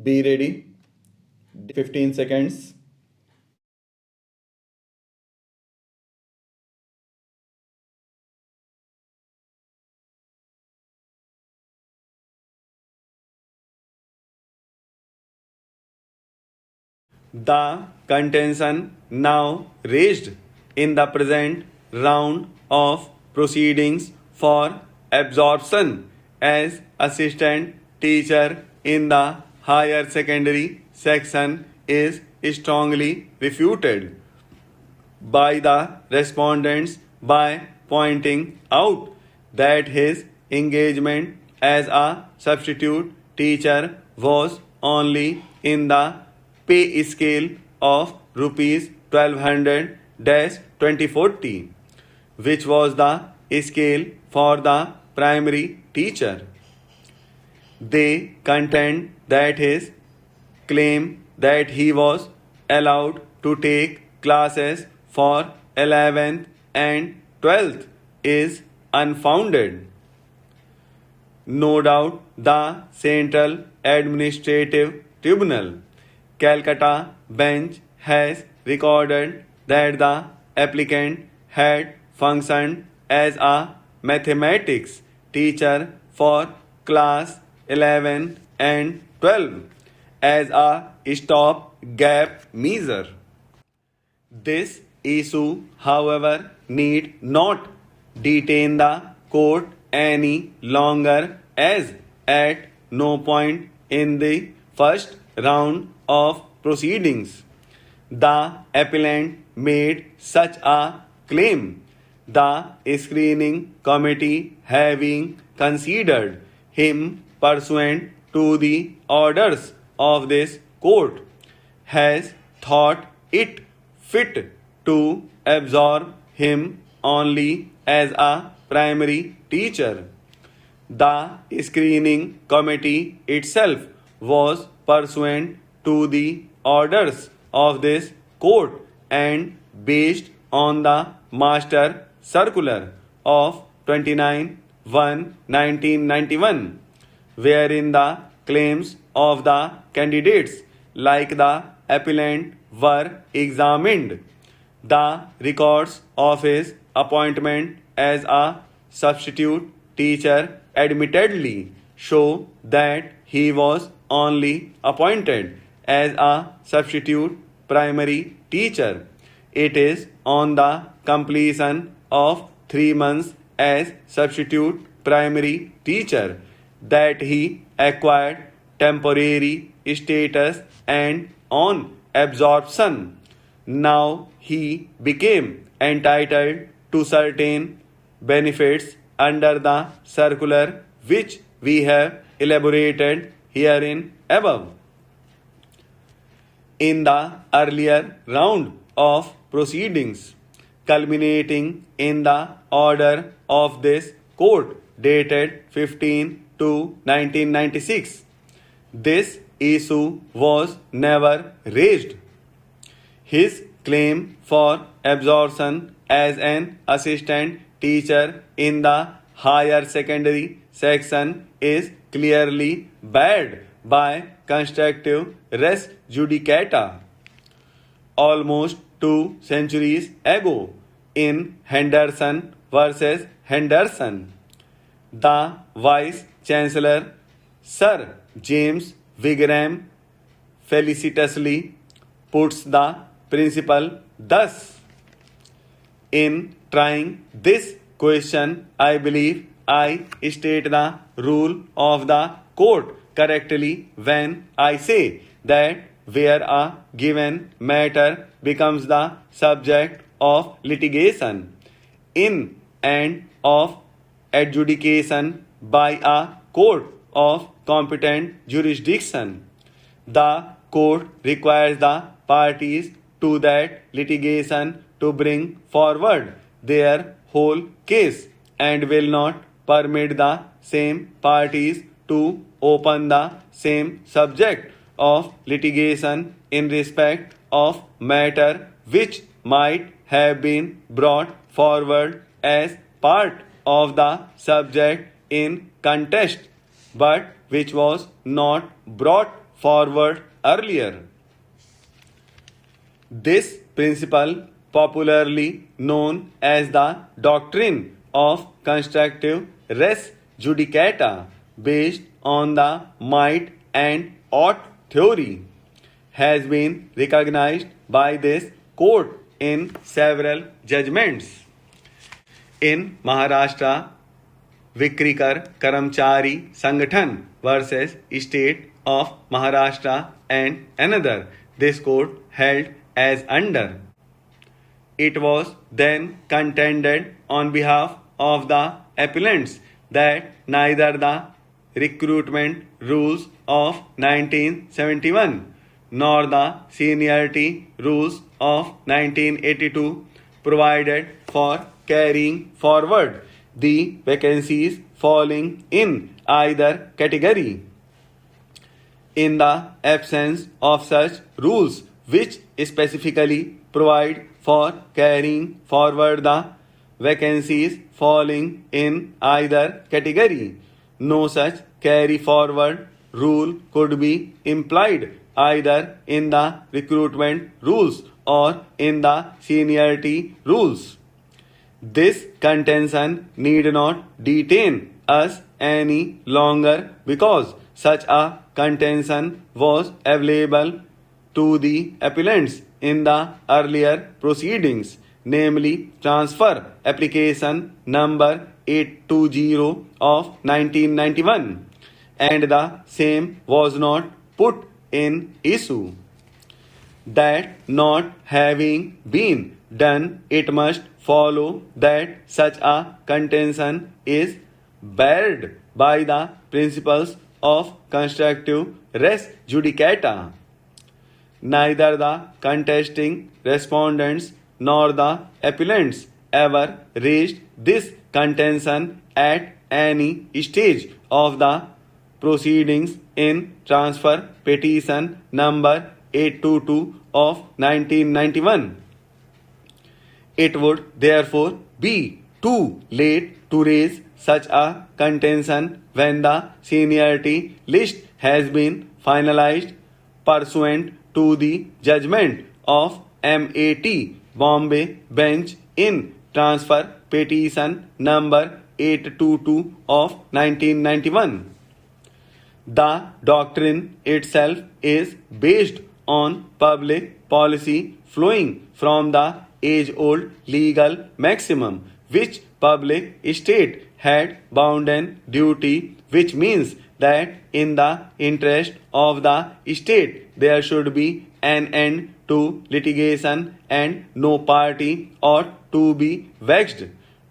Be ready. 15 seconds. The contention now raised in the present round of proceedings for absorption as assistant teacher in the higher secondary section is strongly refuted by the respondents by pointing out that his engagement as a substitute teacher was only in the pay scale of rupees 1200 2040, which was the scale for the primary teacher. They contend that his claim that he was allowed to take classes for 11th and 12th is unfounded. No doubt the Central Administrative Tribunal, Calcutta bench has recorded that the applicant had functioned as a mathematics teacher for class 11 and 12 as a stop-gap measure. This issue, however, need not detain the court any longer, as at no point in the first round of proceedings the appellant made such a claim. The screening committee, having considered him pursuant to the orders of this court, has thought it fit to absorb him only as a primary teacher. The screening committee itself was pursuant to the orders of this court and based on the master circular of 29/1/1991, wherein the claims of the candidates like the appellant were examined. The records of his appointment as a substitute teacher admittedly show that he was only appointed as a substitute primary teacher. It is on the completion of 3 months as substitute primary teacher that he acquired temporary status, and on absorption now he became entitled to certain benefits under the circular which we have elaborated herein above. In the earlier round of proceedings, culminating in the order of this court dated 15 to 1996, this issue was never raised. His claim for absorption as an assistant teacher in the higher secondary section is clearly barred by constructive res judicata. Almost 2 centuries ago, in Henderson versus Henderson, the Vice Chancellor Sir James Wigram felicitously puts the principle thus: in trying this question, I believe I state the rule of the court correctly when I say that where a given matter becomes the subject of litigation, in and of adjudication by a court of competent jurisdiction, the court requires the parties to that litigation to bring forward their whole case and will not permit the same parties to open the same subject of litigation in respect of matter which might have been brought forward as part of the subject in contest, but which was not brought forward earlier. This principle, popularly known as the doctrine of constructive res judicata, based on the might and ought theory, has been recognized by this court in several judgments. In Maharashtra, Vikrikar Karamchari Sangathan versus State of Maharashtra and another, this court held as under. It was then contended on behalf of the appellants that neither the recruitment rules of 1971 nor the seniority rules of 1982 provided for carrying forward the vacancies falling in either category. In the absence of such rules which specifically provide for carrying forward the vacancies falling in either category, no such carry forward rule could be implied either in the recruitment rules or in the seniority rules. This contention need not detain us any longer because such a contention was available to the appellants in the earlier proceedings, namely transfer application number 820 of 1991, and the same was not put in issue. That not having been done, it must follow that such a contention is barred by the principles of constructive res judicata. Neither the contesting respondents nor the appellants ever raised this contention at any stage of the proceedings in transfer petition number 822 of 1991. It would therefore be too late to raise such a contention when the seniority list has been finalized pursuant to the judgment of MAT Bombay Bench in transfer petition number 822 of 1991. The doctrine itself is based on public policy flowing from the age-old legal maximum which public state had bounden duty, which means that in the interest of the state there should be an end to litigation and no party ought to be vexed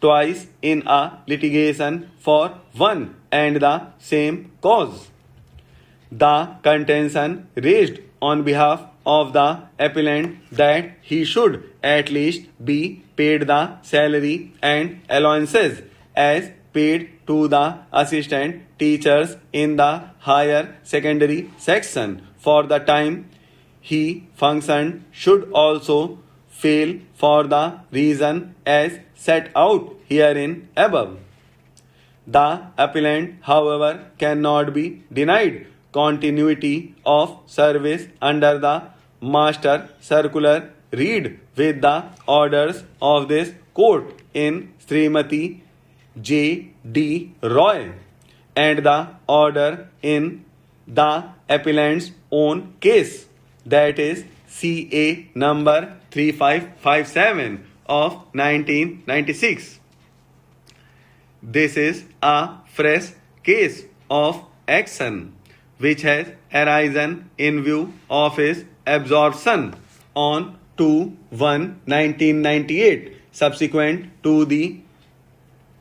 twice in a litigation for one and the same cause. The contention raised on behalf of the appellant that he should at least be paid the salary and allowances as paid to the assistant teachers in the higher secondary section for the time he functioned should also fail for the reason as set out herein above. The appellant, however, cannot be denied continuity of service under the Master Circular read with the orders of this court in Srimati J. D. Roy and the order in the appellant's own case, that is CA number 3557 of 1996. This is a fresh case of action which has arisen in view of his absorption on 2/1/1998 subsequent to the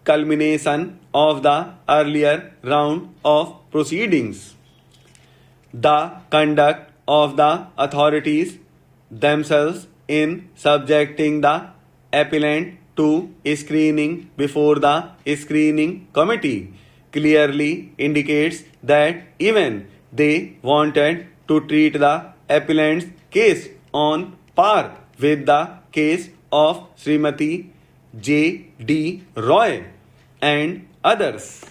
culmination of the earlier round of proceedings. The conduct of the authorities themselves in subjecting the appellant to screening before the screening committee clearly indicates that even they wanted to treat the appellant's case on par with the case of Srimati J. D. Roy and others.